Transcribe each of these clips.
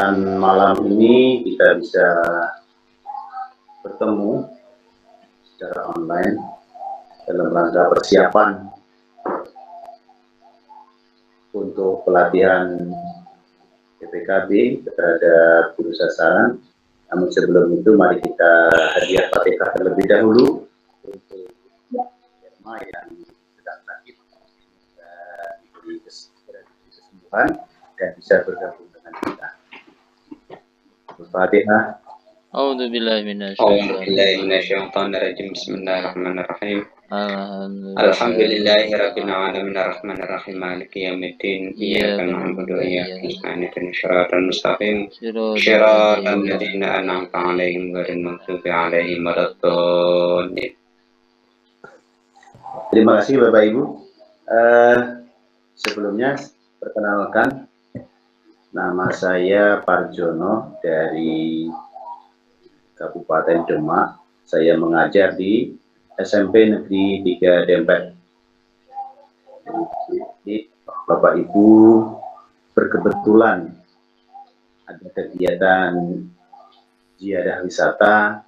kesempatan malam ini kita bisa bertemu secara online dalam rangka persiapan untuk pelatihan PPKB terhadap guru sasaran. Namun sebelum itu mari kita hadiah Fatihah terlebih dahulu untuk Irma yang sedang sakit, diberi kesembuhan dan bisa bergabung dengan kita. Al-Fatihah. أعوذ بالله من الشيطان الرجيم. بسم الله الرحمن الرحيم. الحمد لله رب العالمين الرحمن الرحيم مالك يوم الدين إياك نعبد وإياك نستعين اهدنا الصراط المستقيم صراط الذين أنعمت عليهم غير المغضوب عليهم ولا الضالين. Terima kasih Bapak Ibu. Sebelumnya perkenalkan, nama saya Parjono dari Kabupaten Demak. Saya mengajar di SMP Negeri 3 Dempet. Jadi, Bapak Ibu berkebetulan ada kegiatan ziarah wisata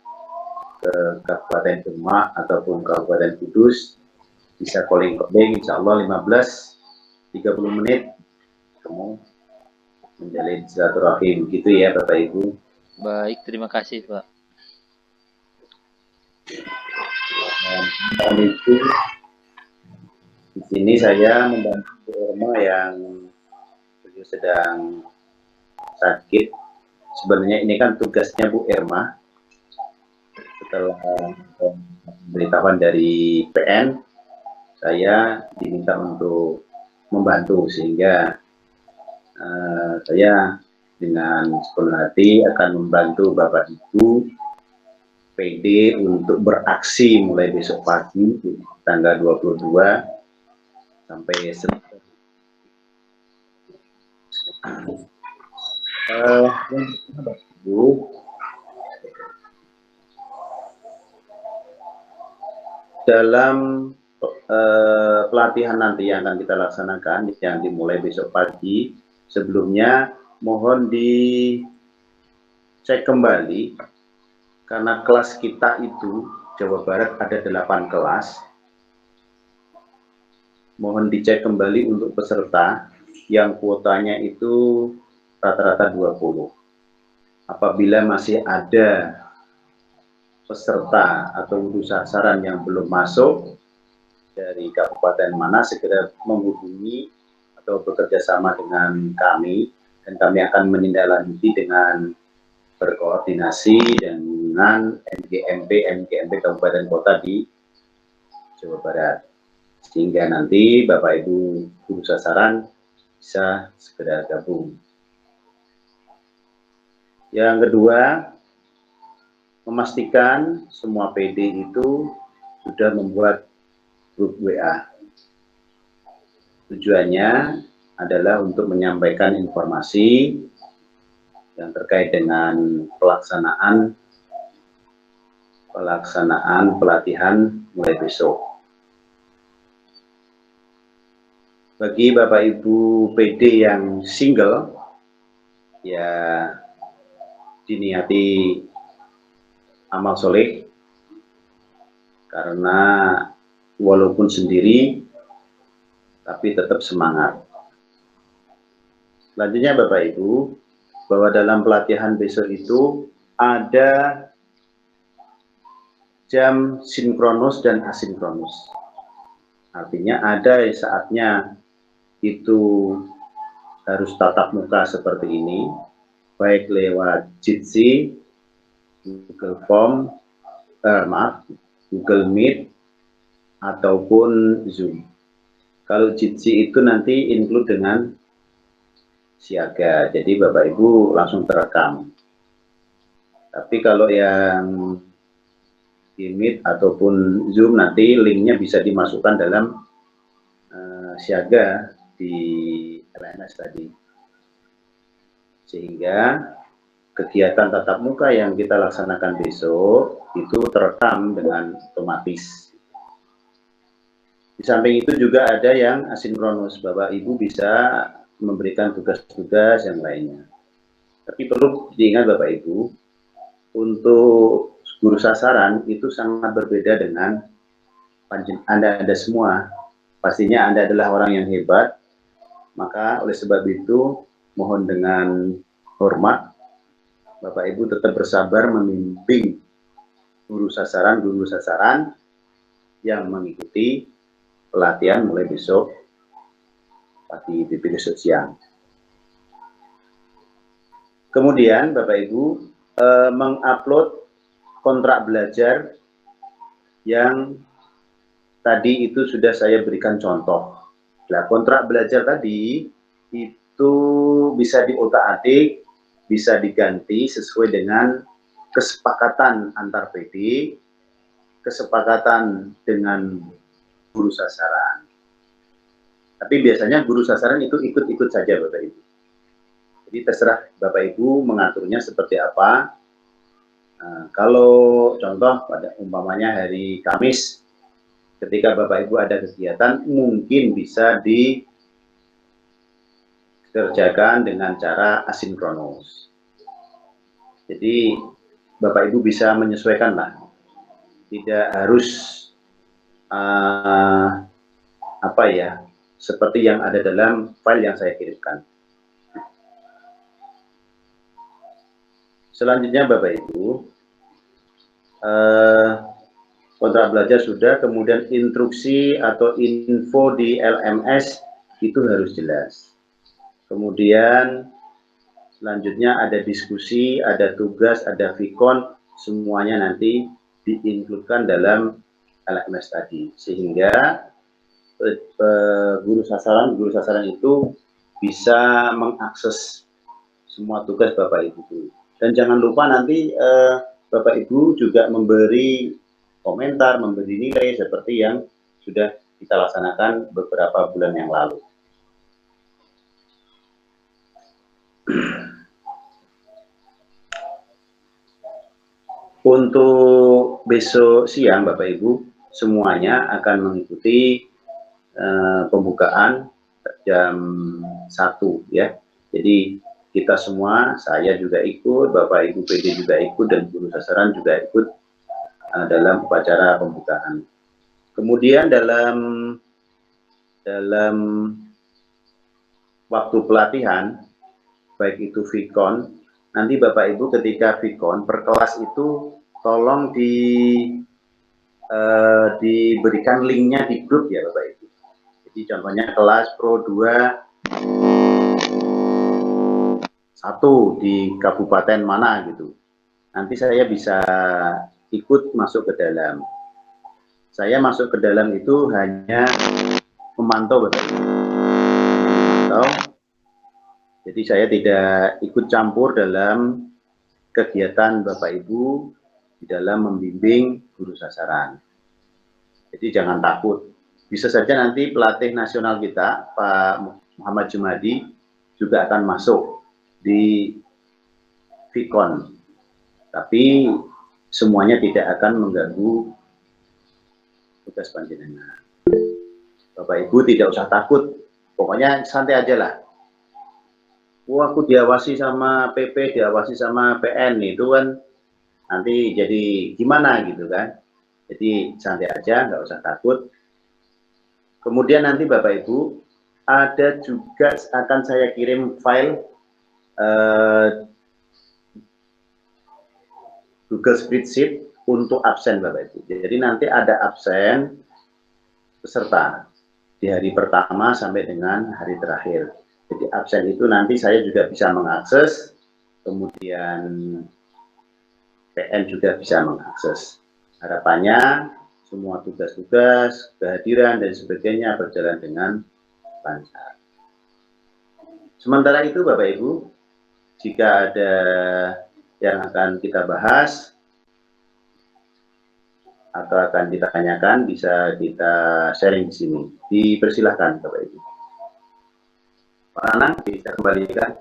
ke Kabupaten Demak ataupun Kabupaten Kudus, bisa calling insya Allah 15-30 menit kamu menjalin silaturahim gitu ya Bapak Ibu. Baik, terima kasih Pak. Dan itu di sini saya membantu Bu Irma yang beliau sedang sakit. Sebenarnya ini kan tugasnya Bu Irma. Setelah pemberitahuan dari PN, saya diminta untuk membantu sehingga saya dengan sepenuh hati akan membantu Bapak Ibu PD untuk beraksi mulai besok pagi tanggal 22 sampai dalam pelatihan nanti yang akan kita laksanakan yang dimulai besok pagi, sebelumnya mohon dicek kembali karena kelas kita itu Jawa Barat ada 8 kelas. Mohon dicek kembali untuk peserta yang kuotanya itu rata-rata 20. Apabila masih ada peserta atau guru sasaran yang belum masuk dari kabupaten mana, segera menghubungi atau bekerja sama dengan kami dan kami akan menindaklanjuti dengan berkoordinasi dengan MGMP Kabupaten Kota di Jawa Barat, sehingga nanti Bapak Ibu guru sasaran bisa segera gabung. Yang kedua, memastikan semua PD itu sudah membuat grup WA. Tujuannya adalah untuk menyampaikan informasi yang terkait dengan pelaksanaan pelatihan mulai besok. Bagi Bapak Ibu PD yang single, ya diniati amal soleh, karena walaupun sendiri tapi tetap semangat. Selanjutnya Bapak Ibu, bahwa dalam pelatihan besok itu ada jam sinkronus dan asinkronus. Artinya ada saatnya itu harus tatap muka seperti ini, baik lewat Jitsi, Google Form, Google Meet, ataupun Zoom. Kalau Jitsi itu nanti include dengan siaga, jadi Bapak Ibu langsung terekam. Tapi kalau yang di Meet ataupun Zoom nanti linknya bisa dimasukkan dalam siaga di LMS tadi, sehingga kegiatan tatap muka yang kita laksanakan besok itu terekam dengan otomatis. Di samping itu juga ada yang asinkronus, Bapak Ibu bisa memberikan tugas-tugas yang lainnya. Tapi perlu diingat Bapak Ibu, untuk guru sasaran itu sangat berbeda dengan Anda semua. Pastinya Anda adalah orang yang hebat, maka oleh sebab itu mohon dengan hormat Bapak Ibu tetap bersabar membimbing guru sasaran yang mengikuti pelatihan mulai besok pagi, besok siang. Kemudian Bapak Ibu mengupload kontrak belajar yang tadi itu sudah saya berikan contoh. Nah, kontrak belajar tadi itu bisa diotak-atik, bisa diganti sesuai dengan kesepakatan antar PD, kesepakatan dengan guru sasaran. Tapi biasanya guru sasaran itu ikut-ikut saja Bapak Ibu. Jadi terserah Bapak Ibu mengaturnya seperti apa. Nah, kalau contoh pada umpamanya hari Kamis, ketika Bapak Ibu ada kegiatan, mungkin bisa dikerjakan dengan cara asinkronus. Jadi Bapak Ibu bisa menyesuaikan lah, tidak harus seperti yang ada dalam file yang saya kirimkan. Selanjutnya Bapak Ibu, kontrak belajar sudah, kemudian instruksi atau info di LMS itu harus jelas. Kemudian selanjutnya ada diskusi, ada tugas, ada vikon, semuanya nanti diinkludkan dalam LMS tadi, sehingga guru sasaran itu bisa mengakses semua tugas Bapak Ibu. Dan jangan lupa nanti Bapak Ibu juga memberi komentar, memberi nilai seperti yang sudah kita laksanakan beberapa bulan yang lalu. Untuk besok siang Bapak Ibu semuanya akan mengikuti pembukaan jam 1 ya. Jadi kita semua, saya juga ikut, Bapak Ibu PD juga ikut, dan guru sasaran juga ikut dalam upacara pembukaan. Kemudian dalam waktu pelatihan, baik itu vikon, nanti Bapak Ibu ketika vikon per kelas itu tolong diberikan linknya di grup ya Bapak Ibu. Jadi contohnya kelas Pro 2 1 di kabupaten mana gitu. Nanti saya bisa ikut masuk ke dalam. Saya masuk ke dalam itu hanya memantau Bapak Ibu. Memantau. Jadi saya tidak ikut campur dalam kegiatan Bapak Ibu di dalam membimbing guru sasaran. Jadi jangan takut. Bisa saja nanti pelatih nasional kita, Pak Muhammad Jumadi, juga akan masuk di vikon. Tapi semuanya tidak akan mengganggu tugas panjenengan. Bapak Ibu tidak usah takut. Pokoknya santai aja lah. Wah, aku diawasi sama PP, diawasi sama PN, itu kan nanti jadi gimana gitu kan. Jadi santai aja, nggak usah takut. Kemudian nanti Bapak Ibu, ada juga akan saya kirim file Google Spreadsheet untuk absen Bapak Ibu. Jadi nanti ada absen peserta di hari pertama sampai dengan hari terakhir. Jadi absen itu nanti saya juga bisa mengakses, kemudian PN juga bisa mengakses. Harapannya semua tugas-tugas, kehadiran dan sebagainya berjalan dengan lancar. Sementara itu Bapak Ibu, jika ada yang akan kita bahas atau akan ditanyakan, bisa kita sharing di sini. Dipersilahkan Bapak Ibu. Pak Anang, bisa kembalikan.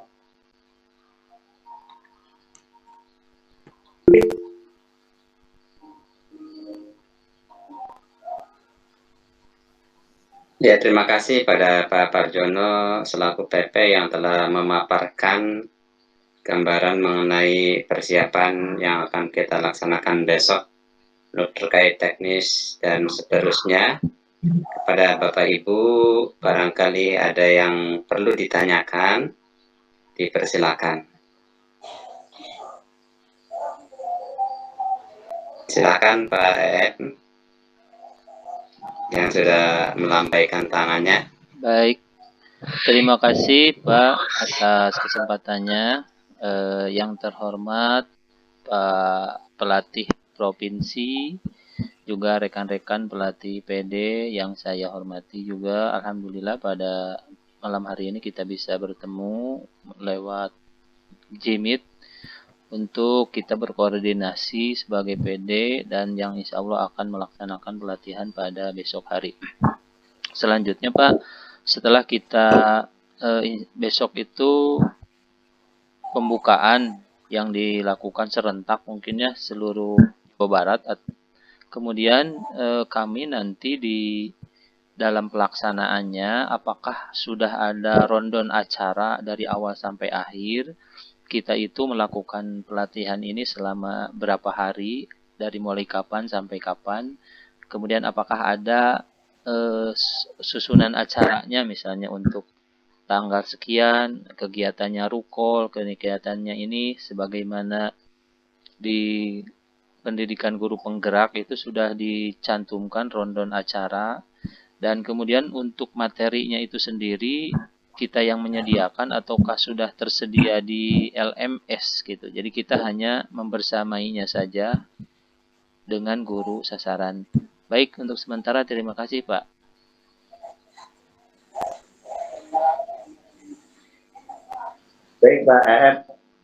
Ya, terima kasih pada Pak Parjono selaku PP yang telah memaparkan gambaran mengenai persiapan yang akan kita laksanakan besok terkait teknis dan seterusnya. Kepada Bapak Ibu, barangkali ada yang perlu ditanyakan, dipersilakan. Silakan Pak EM yang sudah melampaikan tangannya. Baik, terima kasih Pak atas kesempatannya. Yang terhormat Pak Pelatih Provinsi, juga rekan-rekan pelatih PD yang saya hormati juga. Alhamdulillah pada malam hari ini kita bisa bertemu lewat Jimit untuk kita berkoordinasi sebagai PD dan yang insya Allah akan melaksanakan pelatihan pada besok hari. Selanjutnya Pak, setelah kita besok itu pembukaan yang dilakukan serentak mungkin ya seluruh Jawa Barat. Kemudian kami nanti di dalam pelaksanaannya apakah sudah ada rondon acara dari awal sampai akhir. Kita itu melakukan pelatihan ini selama berapa hari, dari mulai kapan sampai kapan. Kemudian apakah ada susunan acaranya, misalnya untuk tanggal sekian kegiatannya rukol, kegiatannya ini sebagaimana di pendidikan guru penggerak itu sudah dicantumkan rondon acara. Dan kemudian untuk materinya itu sendiri kita yang menyediakan ataukah sudah tersedia di LMS gitu. Jadi kita hanya membersamainya saja dengan guru sasaran. Baik, untuk sementara terima kasih Pak. Baik Pak EF,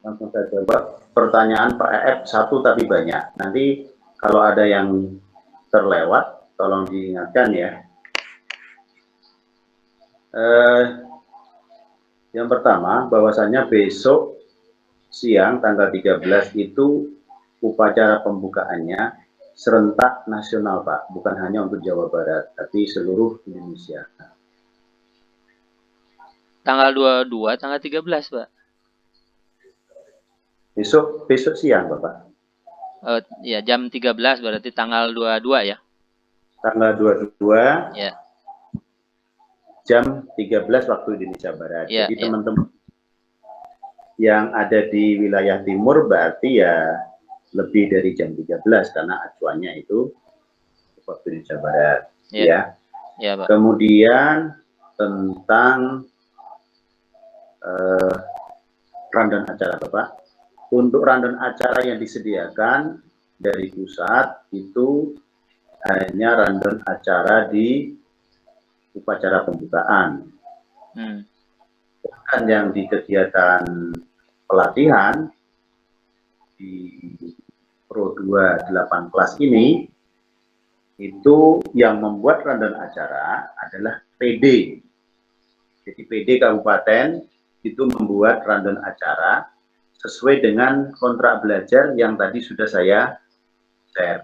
langsung saya jawab. Pertanyaan Pak EF satu tapi banyak. Nanti kalau ada yang terlewat, tolong diingatkan ya. Yang pertama, bahwasannya besok siang tanggal 13 itu upacara pembukaannya serentak nasional Pak, bukan hanya untuk Jawa Barat, tapi seluruh Indonesia. Tanggal 22, tanggal 13 Pak. Besok siang Bapak. Ya jam 13 berarti tanggal 22 ya. Tanggal 22. Ya. Jam 13 waktu Indonesia Barat. Ya, jadi teman-teman yang ada di wilayah timur berarti ya lebih dari jam 13 karena acuannya itu waktu Indonesia Barat. Ya. Ya Pak. Kemudian tentang rundown acara Bapak. Untuk rundown acara yang disediakan dari pusat itu hanya rundown acara di upacara pembukaan. Bahkan yang di kegiatan pelatihan di Pro 2 8 kelas ini, itu yang membuat rundown acara adalah PD. Jadi PD Kabupaten itu membuat rundown acara sesuai dengan kontrak belajar yang tadi sudah saya share.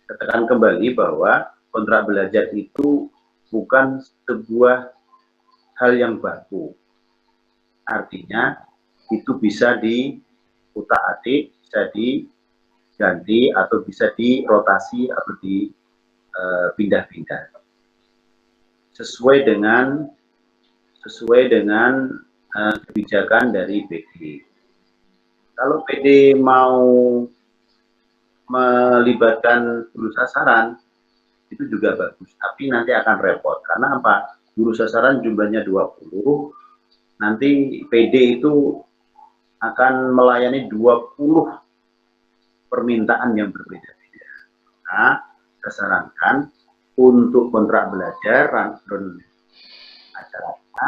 Katakan kembali bahwa kontrak belajar itu bukan sebuah hal yang baku. Artinya itu bisa diutak-atik, bisa diganti atau bisa dirotasi atau dipindah-pindah. Sesuai dengan kebijakan dari PD. Kalau PD mau melibatkan guru sasaran itu juga bagus, tapi nanti akan repot karena apa? Guru sasaran jumlahnya 20, nanti PD itu akan melayani 20 permintaan yang berbeda-beda. Nah, saya sarankan untuk kontrak belajar rundown acaranya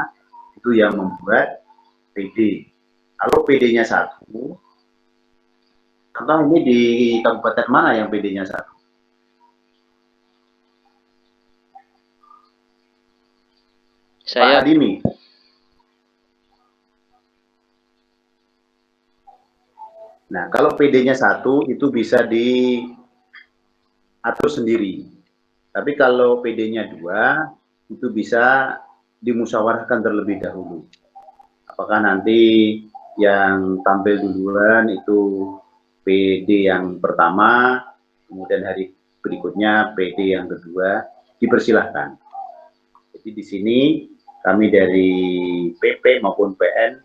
itu yang membuat PD. Kalau PD-nya 1, contoh ini di kabupaten mana yang PD-nya 1? Saya. Pak Adimi. Nah, kalau PD-nya 1 itu bisa diatur sendiri. Tapi kalau PD-nya 2 itu bisa dimusyawarahkan terlebih dahulu. Apakah nanti yang tampil duluan itu PD yang pertama, kemudian hari berikutnya PD yang kedua, dipersilahkan. Jadi di sini kami dari PP maupun PN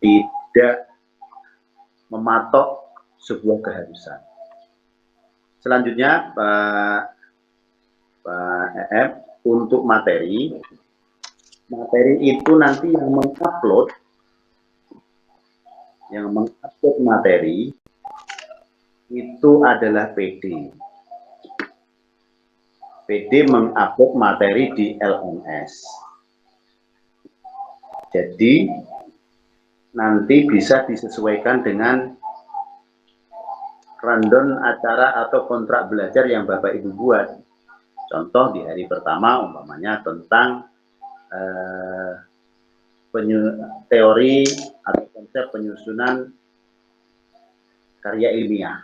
tidak mematok sebuah keharusan. Selanjutnya Pak EF, untuk materi itu nanti yang mengupload materi itu adalah PD. PD mengupload materi di LMS. Jadi nanti bisa disesuaikan dengan rundown acara atau kontrak belajar yang Bapak Ibu buat. Contoh di hari pertama umpamanya tentang teori atau konsep penyusunan karya ilmiah.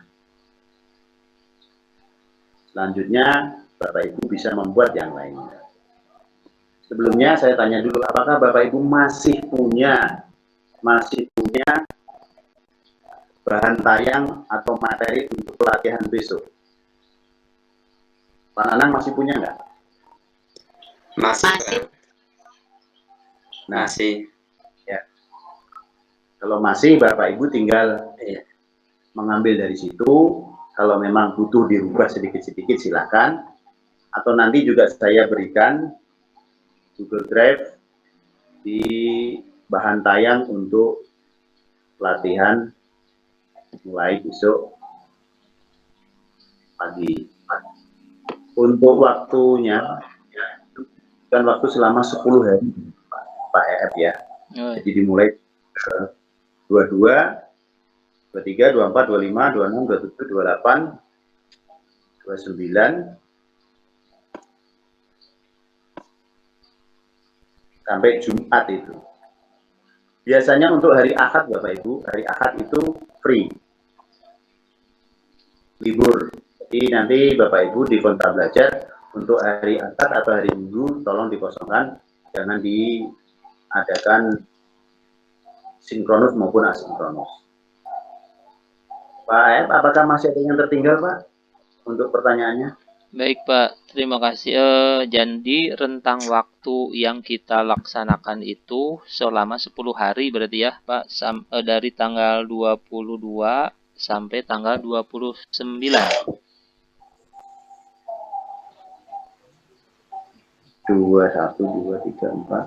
Selanjutnya Bapak Ibu bisa membuat yang lainnya. Sebelumnya saya tanya dulu, apakah Bapak Ibu masih punya bahan tayang atau materi untuk pelatihan besok? Pak Nanang masih punya nggak? Masih. Masih. Ya. Kalau masih, Bapak Ibu tinggal mengambil dari situ. Kalau memang butuh dirubah sedikit-sedikit silakan. Atau nanti juga saya berikan Google Drive di bahan tayang untuk pelatihan mulai besok pagi. Untuk waktunya kan waktu selama 10 hari Pak EF ya. Jadi dimulai 22, 23, 24, 25, 26, 27, 28, 29 sampai Jumat itu. Biasanya untuk hari Ahad Bapak Ibu, hari Ahad itu free. Libur. Jadi nanti Bapak Ibu di kontra belajar untuk hari Ahad atau hari Minggu tolong dikosongkan, jangan diadakan sinkronus maupun asinkronus. Pak F, apakah masih ada yang tertinggal Pak untuk pertanyaannya? Baik Pak, terima kasih. Jadi rentang waktu yang kita laksanakan itu selama 10 hari berarti ya Pak, dari tanggal 22 sampai tanggal 29. 2, 1, 2, 3, 4,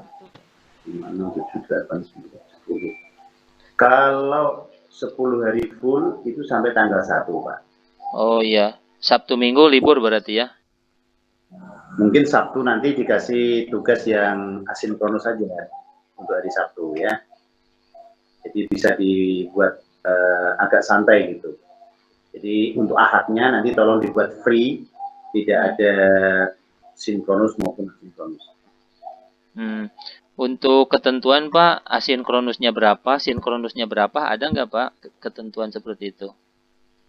5, 6, 7, 8, 9, 10. Kalau 10 hari full itu sampai tanggal 1 Pak. Oh iya, Sabtu Minggu libur berarti ya? Mungkin Sabtu nanti dikasih tugas yang asinkronus saja untuk hari Sabtu ya. Jadi bisa dibuat agak santai gitu. Jadi untuk Ahadnya nanti tolong dibuat free, tidak ada sinkronus maupun asinkronus. Untuk ketentuan Pak, asinkronusnya berapa, sinkronusnya berapa, ada nggak Pak ketentuan seperti itu?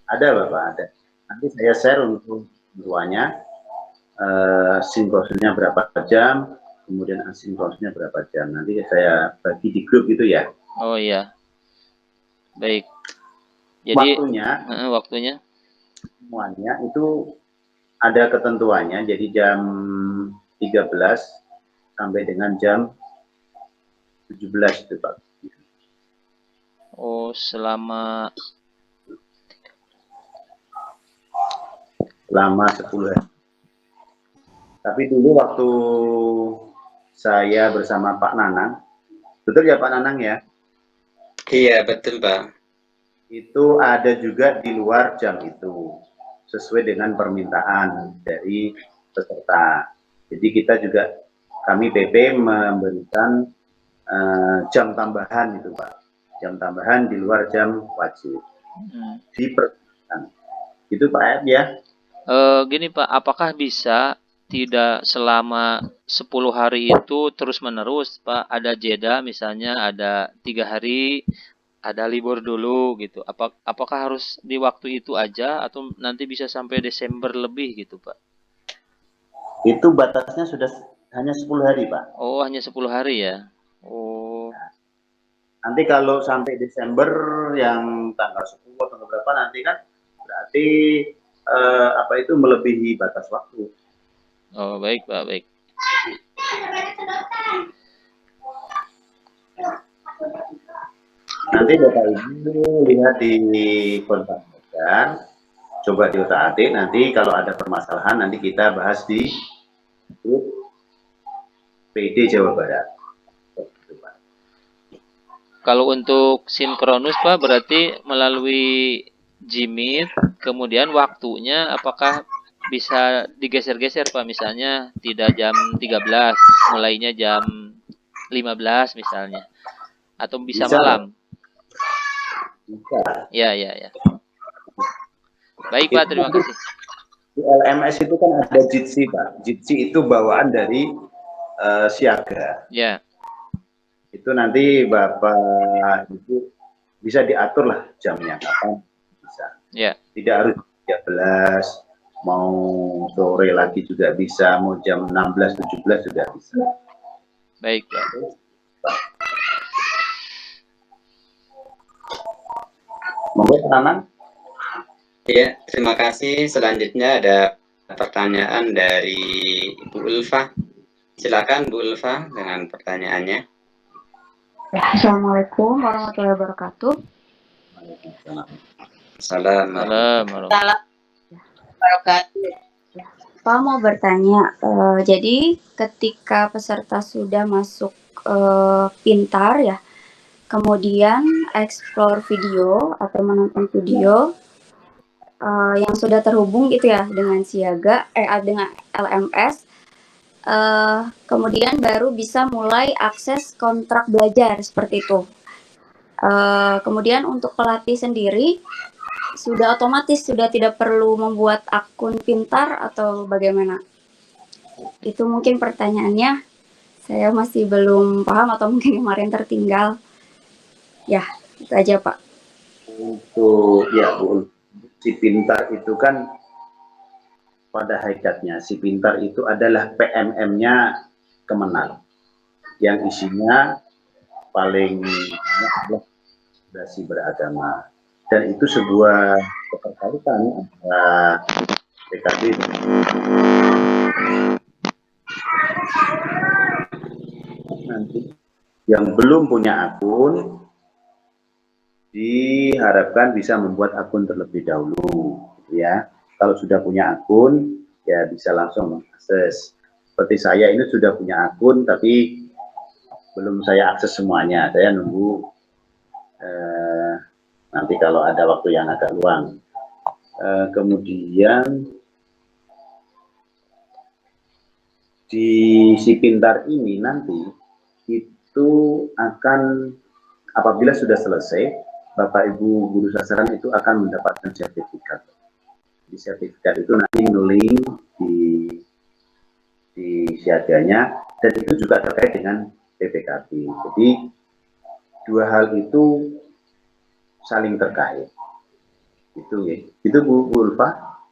Ada Bapak, ada. Nanti saya share untuk ketentuannya, sinkronusnya berapa jam, kemudian asinkronusnya berapa jam. Nanti saya bagi di grup itu ya. Oh iya, baik. Jadi waktunya semuanya itu ada ketentuannya. Jadi jam 13 sampai dengan jam 17 itu Pak. Oh, selama 10 hari. Tapi dulu waktu saya bersama Pak Nanang, betul ya Pak Nanang ya? Iya, betul Pak. Itu ada juga di luar jam itu, sesuai dengan permintaan dari peserta. Jadi kita juga, kami PP memberikan jam tambahan itu Pak. Jam tambahan di luar jam wajib. Diperlukan. Itu Pak ya? Gini Pak, apakah bisa tidak selama 10 hari itu terus menerus Pak, ada jeda misalnya ada 3 hari ada libur dulu gitu, apakah harus di waktu itu aja atau nanti bisa sampai Desember lebih gitu Pak? Itu batasnya sudah hanya 10 hari Pak. Oh, hanya 10 hari ya. Oh, Nanti kalau sampai Desember yang tanggal 10 atau berapa nanti kan berarti apa itu melebihi batas waktu. Oh, baik, Pak, baik. Nanti Bapak Ibu lihat di kontak dan coba diutak-atik, nanti kalau ada permasalahan nanti kita bahas di grup PD Jawa Barat. Kalau untuk sinkronus Pak berarti melalui Jimit, kemudian waktunya apakah bisa digeser-geser Pak, misalnya tidak jam 13, mulainya jam 15 misalnya, atau bisa malam? Bisa. Ya. Baik Pak, terima kasih. Di LMS itu kan ada Jitsi Pak. Jitsi itu bawaan dari siaga. Ya. Itu nanti Bapak itu bisa diatur lah jamnya kapan bisa. Ya. Tidak harus 13, mau sore lagi juga bisa, mau jam 16, 17 juga bisa. Baik Pak. Monggo Nanang. Ya, terima kasih. Selanjutnya ada pertanyaan dari Bu Ulfa. Silakan Bu Ulfa dengan pertanyaannya. Assalamualaikum warahmatullahi wabarakatuh. Assalamualaikum wabarakatuh. Pak mau bertanya, jadi ketika peserta sudah masuk pintar ya, kemudian explore video atau menonton video yang sudah terhubung gitu ya dengan siaga, dengan LMS, kemudian baru bisa mulai akses kontrak belajar seperti itu. Kemudian untuk pelatih sendiri sudah otomatis, sudah tidak perlu membuat akun pintar atau bagaimana? Itu mungkin pertanyaannya, saya masih belum paham atau mungkin kemarin tertinggal. Ya, itu aja Pak. Untuk ya Bu, si pintar itu kan pada hakikatnya si pintar itu adalah PMM-nya Kemenang yang isinya paling fondasi beragama, dan itu sebuah keterkaitan antara PKB nanti yang belum punya akun diharapkan bisa membuat akun terlebih dahulu ya. Kalau sudah punya akun ya bisa langsung mengakses. Seperti saya ini sudah punya akun tapi belum saya akses semuanya, saya nunggu nanti kalau ada waktu yang agak luang. Kemudian di si pintar ini nanti itu akan apabila sudah selesai, Bapak Ibu guru sasaran itu akan mendapatkan sertifikat. Di sertifikat itu nanti ngeling di siaganya, dan itu juga terkait dengan PPKB. Jadi dua hal itu saling terkait. Itu ya. Itu Bu Ulfa.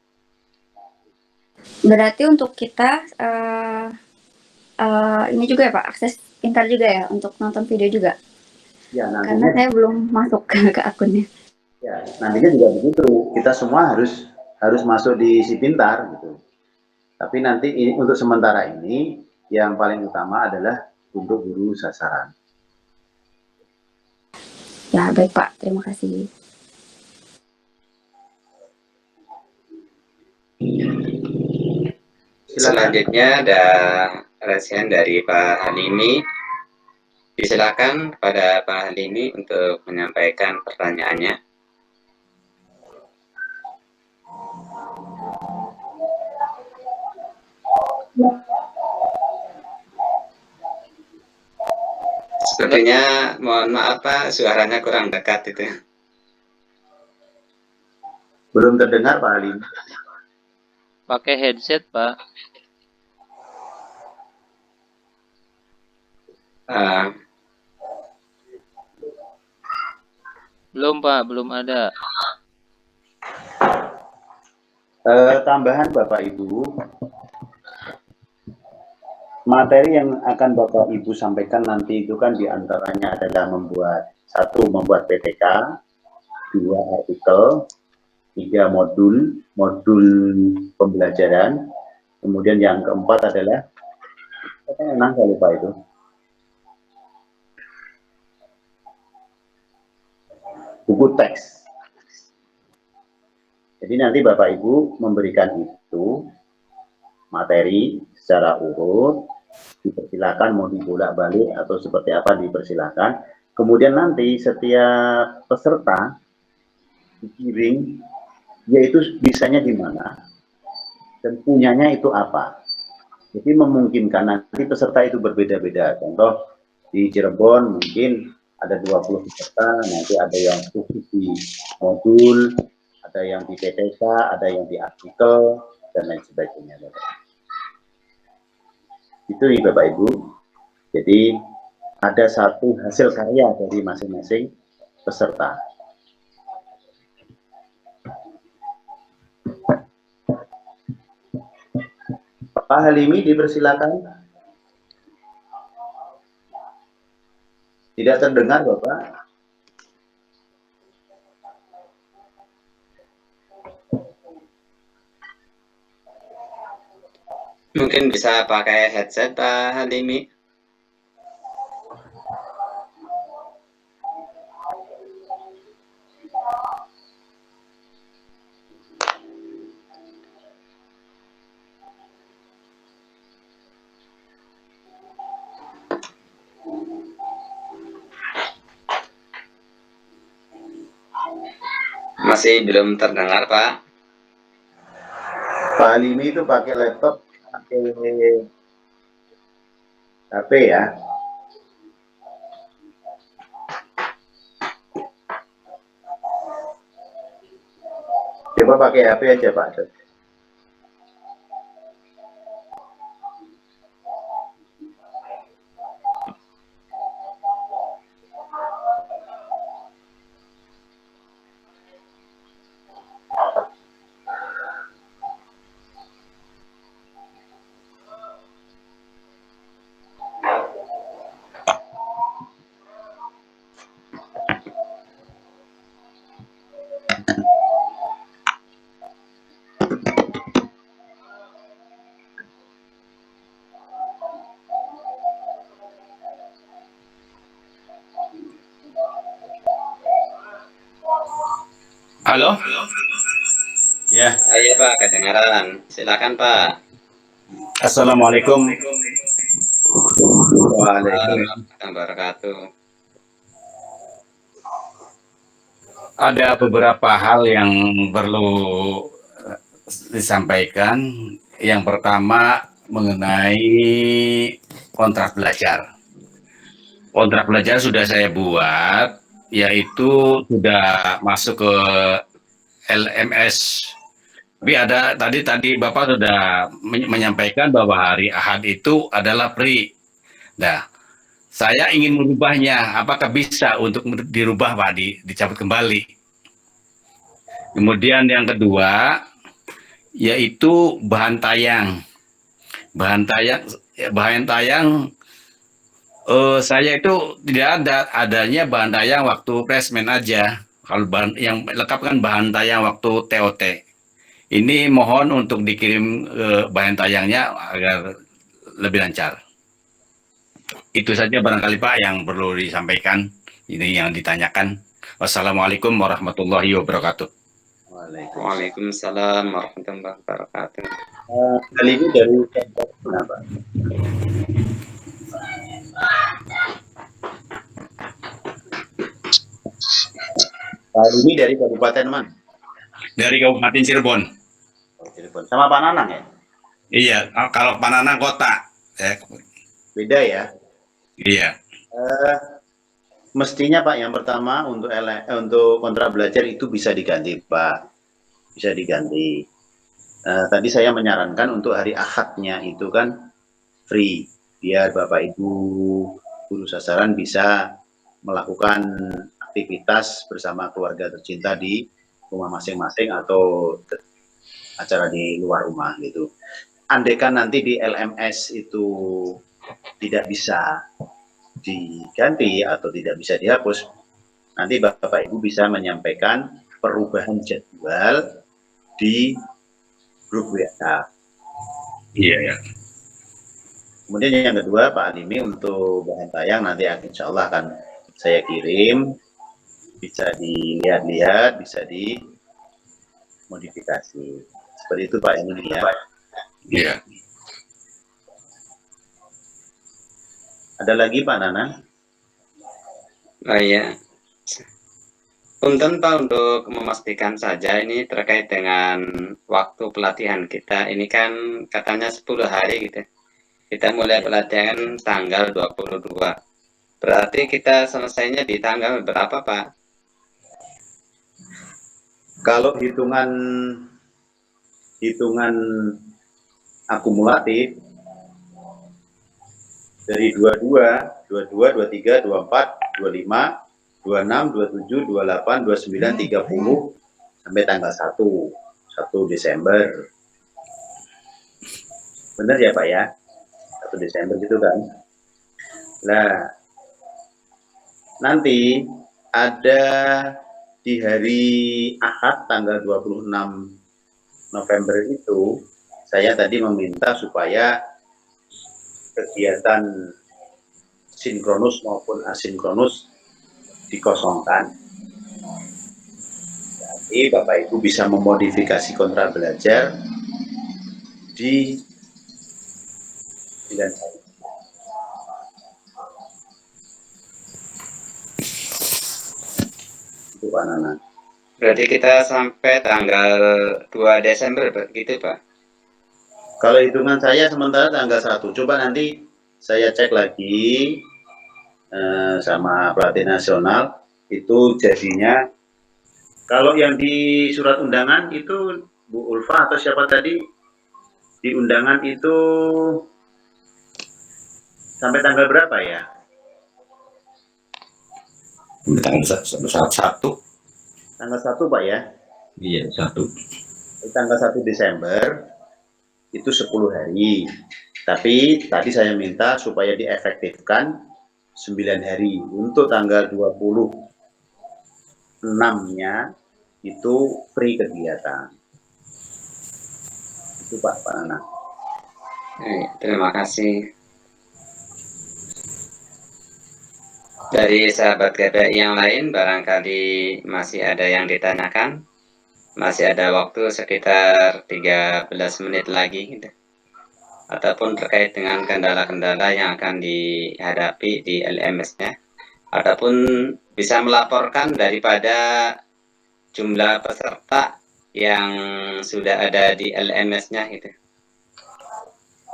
Berarti untuk kita ini juga ya Pak, akses pintar juga ya untuk nonton video juga. Ya, nantinya, karena saya belum masuk ke akunnya. Ya, nantinya juga begitu. Kita semua harus masuk di si pintar gitu. Tapi nanti ini untuk sementara ini yang paling utama adalah untuk guru sasaran. Ya, baik Pak. Terima kasih. Selanjutnya ada resen dari Pak Halimi. Disilakan kepada Pak Halimi untuk menyampaikan pertanyaannya. Sepertinya mohon maaf Pak, suaranya kurang dekat itu. Belum terdengar Pak Halimi. Pakai headset Pak. Belum Pak, belum ada. Tambahan Bapak Ibu, materi yang akan Bapak Ibu sampaikan nanti itu kan diantaranya adalah membuat 1 membuat PPK, 2 artikel, 3 modul pembelajaran, kemudian yang keempat adalah saya lupa itu. Buku teks. Jadi nanti Bapak Ibu memberikan itu materi secara urut, dipersilakan mau dibolak-balik atau seperti apa dipersilakan. Kemudian nanti setiap peserta dikirim, yaitu bisanya di mana dan punyanya itu apa. Jadi memungkinkan nanti peserta itu berbeda-beda. Contoh di Cirebon mungkin ada 20 peserta, nanti ada yang khusus di modul, ada yang di PTK, ada yang di artikel, dan lain sebagainya. Itu nih Bapak Ibu. Jadi ada satu hasil karya dari masing-masing peserta. Pak Halimi dipersilakan. Tidak terdengar Bapak. Mungkin bisa pakai headset Pak Halimi. Masih belum terdengar Pak. Pak Halimi itu pakai laptop, pakai HP ya. Coba pakai HP aja Pak. Halo? Ya. Iya Pak, kedengaran. Silakan Pak. Assalamualaikum. Waalaikumsalam wabarakatuh. Ada beberapa hal yang perlu disampaikan. Yang pertama mengenai kontrak belajar. Kontrak belajar sudah saya buat, yaitu sudah masuk ke LMS. Tapi ada tadi Bapak sudah menyampaikan bahwa hari Ahad itu adalah free. Nah, saya ingin merubahnya. Apakah bisa untuk dirubah Pak, dicabut kembali? Kemudian yang kedua, yaitu bahan tayang. Bahan tayang saya itu tidak adanya bahan tayang waktu placement aja. Kalau yang lengkap kan bahan tayang waktu TOT. Ini mohon untuk dikirim bahan tayangnya agar lebih lancar. Itu saja barangkali Pak yang perlu disampaikan. Ini yang ditanyakan. Wassalamualaikum warahmatullahi wabarakatuh. Waalaikumsalam warahmatullahi wabarakatuh. Kali ini dari kenapa? Kali ini dari Kabupaten mana? Dari Kabupaten Cirebon. Cirebon. Sama Pak Nanang ya? Iya, kalau Pak Nanang kota. Beda ya? Iya. Mestinya Pak, yang pertama untuk kontrak belajar itu bisa diganti Pak. Bisa diganti. Tadi saya menyarankan untuk hari Ahadnya itu kan free. Biar Bapak Ibu guru sasaran bisa melakukan aktivitas bersama keluarga tercinta di rumah masing-masing atau acara di luar rumah gitu. Andaikan nanti di LMS itu tidak bisa diganti atau tidak bisa dihapus, nanti Bapak Ibu bisa menyampaikan perubahan jadwal di grup WA. Iya, ya. Kemudian yang kedua, Pak Alimi, untuk bahan tayang nanti insya Allah akan saya kirim, bisa dilihat-lihat, bisa dimodifikasi. Seperti itu Pak Alimi ya. Iya. Ada lagi Pak Nana? Oh iya. Punten Pak, untuk memastikan saja ini terkait dengan waktu pelatihan kita. Ini kan katanya 10 hari gitu. Kita mulai pelatihan tanggal 22. Berarti kita selesainya di tanggal berapa, Pak? Kalau hitungan akumulatif dari 22, 23, 24, 25, 26, 27, 28, 29, 30 sampai tanggal 1 Desember. Benar ya Pak ya? 1 Desember gitu kan. Nah, nanti ada di hari Ahad tanggal 26 November itu, saya tadi meminta supaya kegiatan sinkronus maupun asinkronus dikosongkan. Jadi Bapak Ibu bisa memodifikasi kontrak belajar di 9 hari. Itu Pak Nana. Berarti kita sampai tanggal 2 Desember gitu Pak? Kalau hitungan saya sementara tanggal 1. Coba nanti saya cek lagi sama pelatih nasional, itu jadinya kalau yang di surat undangan itu Bu Ulfa atau siapa tadi di undangan itu sampai tanggal berapa ya? Tanggal 1. Tanggal 1 Pak ya? Iya, 1. Tanggal 1 Desember itu 10 hari. Tapi tadi saya minta supaya diefektifkan 9 hari. Untuk tanggal 26-nya itu free kegiatan. Itu Pak Nana. Terima kasih. Dari sahabat KPI yang lain barangkali masih ada yang ditanyakan. Masih ada waktu sekitar 13 menit lagi gitu. Ataupun terkait dengan kendala-kendala yang akan dihadapi di LMS-nya. Ataupun bisa melaporkan daripada jumlah peserta yang sudah ada di LMS-nya gitu.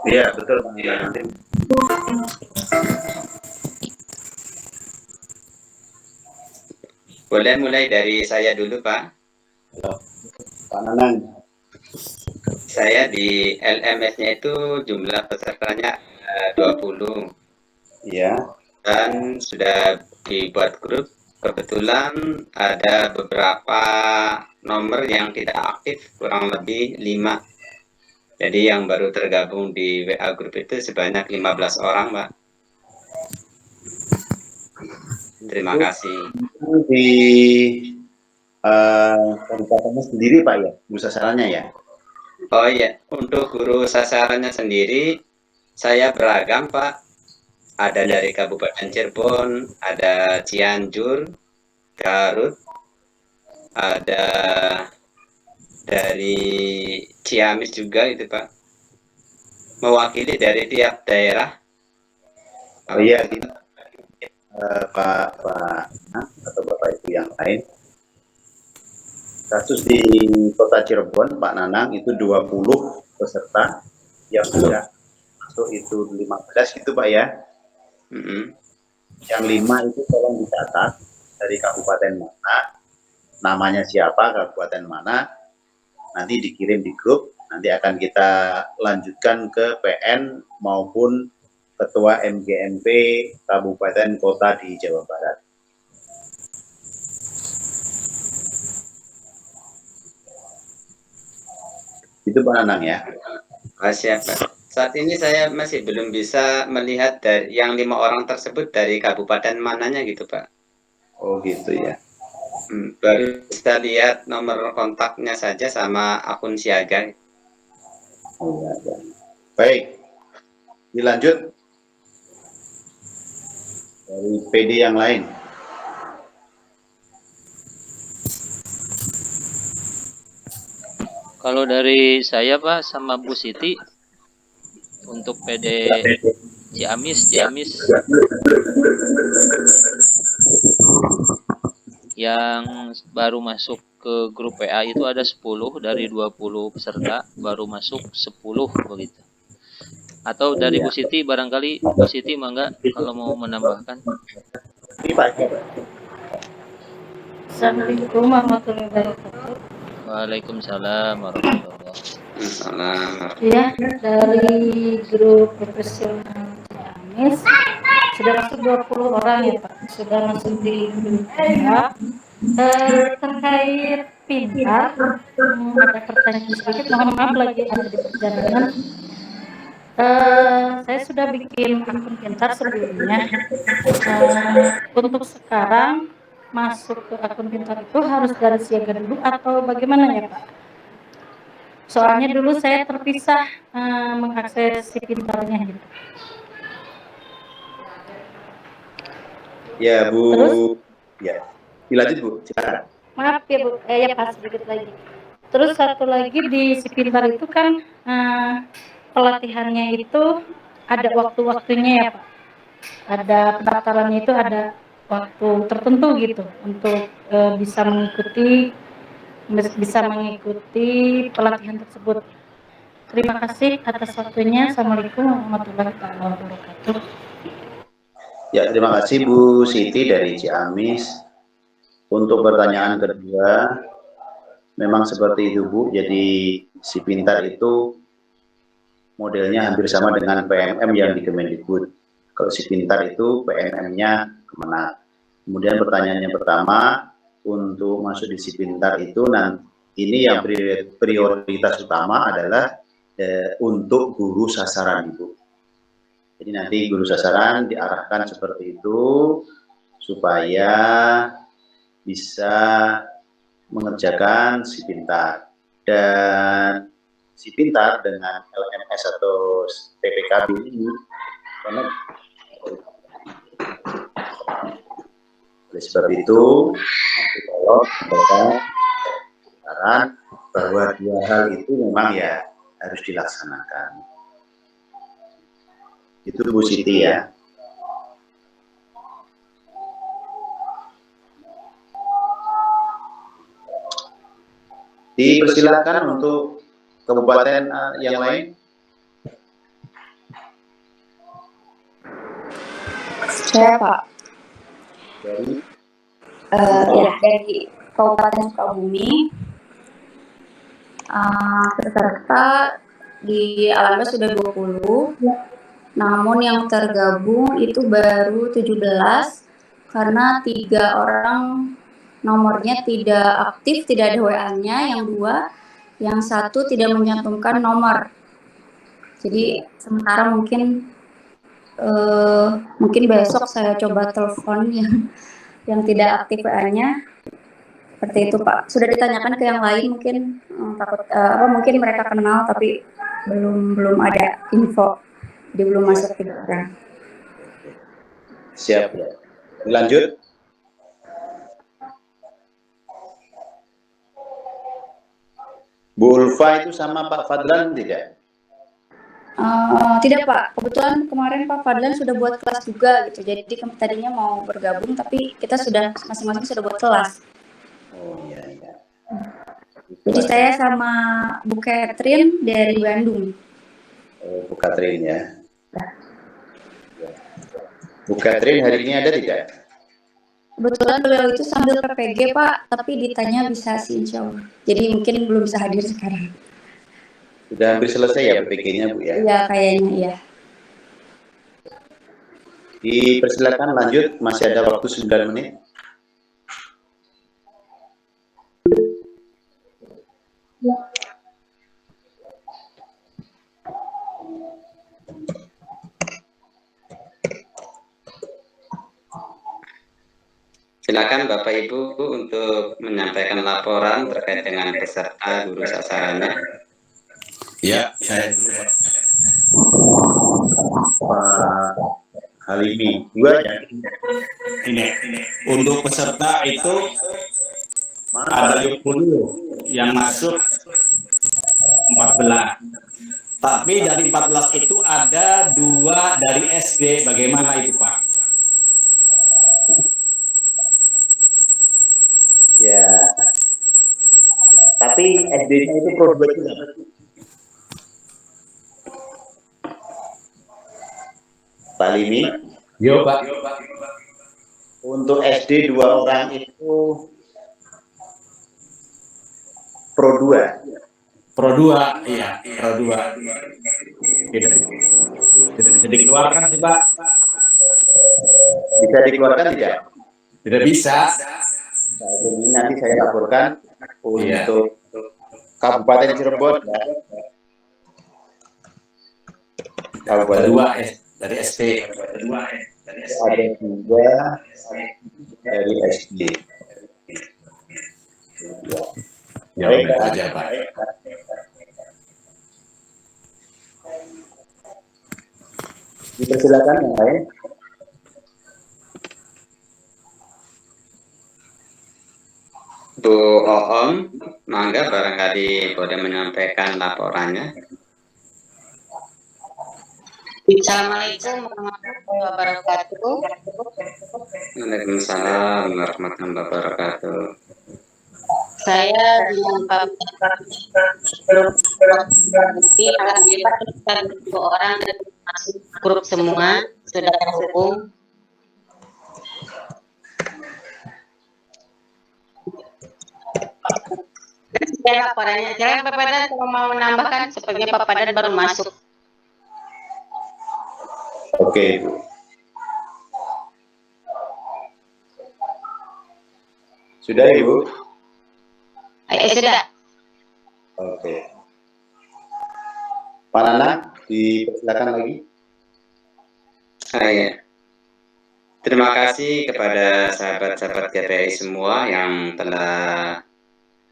Iya, betul Pak. Boleh mulai dari saya dulu Pak. Halo, Pak Nanang. Saya di LMS-nya itu jumlah pesertanya 20. Iya. Dan sudah dibuat grup. Kebetulan ada beberapa nomor yang tidak aktif, kurang lebih 5. Jadi yang baru tergabung di WA grup itu sebanyak 15 orang, Pak. Terima kasih. Di kabupatennya sendiri Pak ya, guru sasarannya ya? Oh iya, untuk guru sasarannya sendiri saya beragam Pak. Ada dari Kabupaten Cirebon, ada Cianjur, Garut, ada dari Ciamis juga itu Pak. Mewakili dari tiap daerah. Oh iya, gitu. Pak atau Bapak Ibu yang lain. Kasus di Kota Cirebon, Pak Nanang, itu 20 peserta yang sudah masuk itu 15 gitu Pak ya. Yang 5 itu tolong dicatat dari kabupaten mana, namanya siapa, kabupaten mana, nanti dikirim di grup, nanti akan kita lanjutkan ke PN maupun Ketua MGMP Kabupaten Kota di Jawa Barat. Itu Pak Nanang ya. Siap Pak. Saat ini saya masih belum bisa melihat dari yang 5 orang tersebut dari kabupaten mananya gitu Pak. Oh gitu ya. Baru bisa lihat nomor kontaknya saja sama akun siaga. Oh, ya. Baik, dilanjut dari PD yang lain. Kalau dari saya Pak sama Bu Siti untuk PD Ciamis yang baru masuk ke grup WA itu ada 10 dari 20 peserta, baru masuk 10 begitu. Atau dari Bu Siti, barangkali Bu Siti mangga kalau mau menambahkan. Assalamualaikum warahmatullahi wabarakatuh. Waalaikumsalam warahmatullahi wabarakatuh. Ya, dari grup profesional Ciamis sudah masuk 20 orang ya Pak, sudah masuk di grup WA. Terkait pintar, ada pertanyaan sedikit, mohon maaf lagi ada di perjalanan. Saya sudah bikin akun pintar sebelumnya. Untuk sekarang masuk ke akun pintar itu harus dari siaga dulu atau bagaimana ya Pak? Soalnya dulu saya terpisah mengakses si pintarnya gitu. Ya Bu. Terus? Ya. Dilanjut Bu. Silakan. Maaf ya Bu, ya Pak sedikit lagi. Terus satu lagi di si pintar itu kan pelatihannya itu ada waktu-waktunya ya Pak. Ada pendaftarannya itu ada waktu tertentu gitu untuk bisa mengikuti pelatihan tersebut. Terima kasih atas waktunya. Assalamualaikum warahmatullahi wabarakatuh. Ya, terima kasih Bu Siti dari Ciamis. Untuk pertanyaan kedua, memang seperti itu Bu. Jadi si pintar itu modelnya hampir sama dengan PMM yang di Kemendikbud. Kalau si pintar itu PMM-nya Kemenak. Kemudian pertanyaannya pertama, untuk masuk di si pintar itu ini yang prioritas utama adalah untuk guru sasaran Ibu. Jadi nanti guru sasaran diarahkan seperti itu supaya bisa mengerjakan si pintar. Dan si pintar dengan LMS atau PPKB ini oleh sebab itu kalau saran bahwa dua hal itu memang ya harus dilaksanakan. Itu Bu Siti ya. Dipersilakan untuk kabupaten yang lain. Saya Pak. Dari Dari Kabupaten Sukabumi. Peserta di Alhamdulillah sudah 20. Namun yang tergabung itu baru 17 karena 3 orang nomornya tidak aktif, tidak ada WA-nya, yang 2, yang 1 tidak menyantumkan nomor. Jadi sementara mungkin besok saya coba telepon yang tidak aktif WA-nya. Seperti itu Pak. Sudah ditanyakan ke yang lain mungkin takut mungkin mereka kenal tapi belum ada info. Dia belum masuk 3 orang. Siap ya. Lanjut. Bu Ulfa itu sama Pak Fadlan tidak? Tidak Pak. Kebetulan kemarin Pak Fadlan sudah buat kelas juga gitu. Jadi tadinya mau bergabung tapi kita sudah masing-masing sudah buat kelas. Oh iya. Jadi saya sama Bu Catherine dari Bandung. Oh, Bu Catherine ya. Bu Catherine hari ini ada tidak? Kebetulan beliau itu sambil PPG Pak, tapi ditanya bisa sih insya Allah. Jadi mungkin belum bisa hadir sekarang. Sudah hampir selesai ya PPG-nya Bu ya? Iya kayaknya iya. Dipersilakan lanjut, masih ada waktu 9 menit. Silakan Bapak Ibu untuk menyampaikan laporan terkait dengan peserta guru sasarannya. Ya, saya dulu Pak. Pak Halimi, dua ya. Ini untuk peserta itu ada 20 yang masuk 14. Tapi dari 14 itu ada 2 dari SD. Bagaimana itu Pak? Ya. Tapi SD-nya itu Pro 2 juga. Pak Limi. Yo Pak. Untuk SD 2 orang itu Pro 2. Pro 2, iya, Pro 2. Tidak bisa dikeluarkan sih Pak. Bisa dikeluarkan tidak? Tidak bisa. Jadi nanti saya laporkan untuk Kabupaten Cirebon ya. Kabupaten 2 dari SD. ada 2 dari SD. Ya, baik aja Pak. Dipersilakan yang lain. Bu Oom, mangga barangkali boleh menyampaikan laporannya. Assalamualaikum warahmatullahi wabarakatuh. Waalaikumsalam warahmatullahi wabarakatuh. Saya dengan Pak alhamdulillah kita 2 orang dan masuk grup semua sudah terhubung. Ya, laporannya. Silakan Pak Padan kalau mau menambahkan, sepertinya Pak Padan baru masuk. Oke, Ibu. Sudah, Ibu? Sudah. Oke. Pak Nana, dipersilakan lagi. Ya. Terima kasih kepada sahabat-sahabat GPI semua yang telah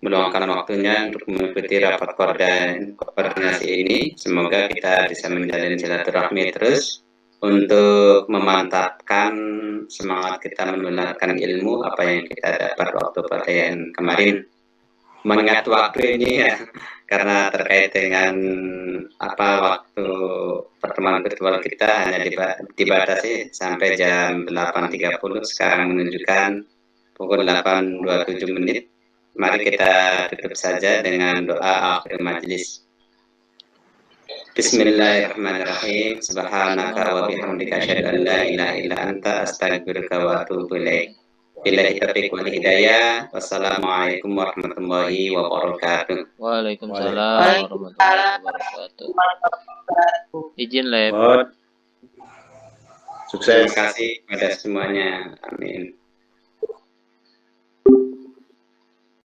meluangkan waktunya untuk mengikuti rapat koordinasi ini. Semoga kita bisa menjalin silaturahmi terus untuk memantapkan semangat kita menularkan ilmu apa yang kita dapat waktu pelatihan kemarin. Mengingat waktu ini ya, karena terkait dengan waktu pertemuan virtual kita hanya dibatasi sampai jam 8.30, sekarang menunjukkan pukul 8.27 menit. Mari kita tutup saja dengan doa akhir majelis. Bismillahirrahmanirrahim. Subhanaka wa bihamdika asyhadu an la ilaha illa anta astaghfiruka wa atubu ilaik. Billahi taufiq wal hidayah. Wassalamualaikum warahmatullahi wabarakatuh. Waalaikumsalam warahmatullahi wabarakatuh. Izin Lep. Sukses. Terima kasih kepada semuanya. Amin.